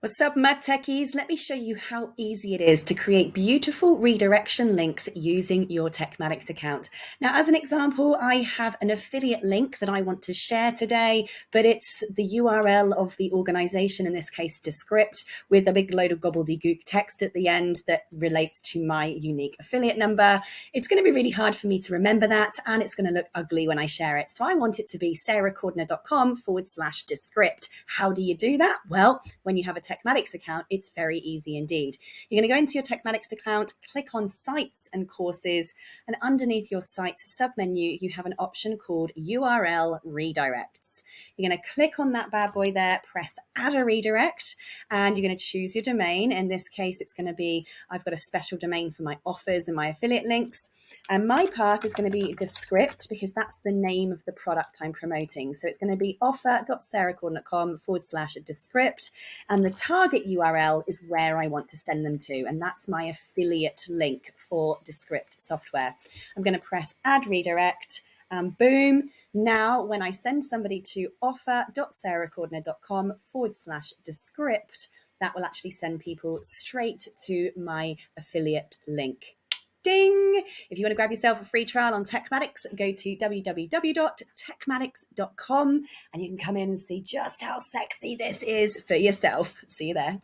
What's up, Mad Techies? Let me show you how easy it is to create beautiful redirection links using your TekMatix account. Now, as an example, I have an affiliate link that I want to share today, but it's the URL of the organization, in this case, Descript, with a big load of gobbledygook text at the end that relates to my unique affiliate number. It's going to be really hard for me to remember that, and it's going to look ugly when I share it. So I want it to be sarahcordner.com/Descript. How do you do that? Well, when you have a TekMatix account, it's very easy indeed. You're going to go into your TekMatix account, click on Sites and Courses, and underneath your Sites submenu, you have an option called URL Redirects. You're going to click on that bad boy there, press Add a Redirect, and you're going to choose your domain. In this case, it's going to be, I've got a special domain for my offers and my affiliate links. And my path is going to be Descript because that's the name of the product I'm promoting. So it's going to be offer.sarahcordner.com/Descript. And the target URL is where I want to send them to. And that's my affiliate link for Descript software. I'm going to press Add Redirect and boom. Now, when I send somebody to offer.sarahcordner.com/Descript, that will actually send people straight to my affiliate link. Ding! If you want to grab yourself a free trial on TekMatix, go to www.tekmatix.com and you can come in and see just how sexy this is for yourself. See you there.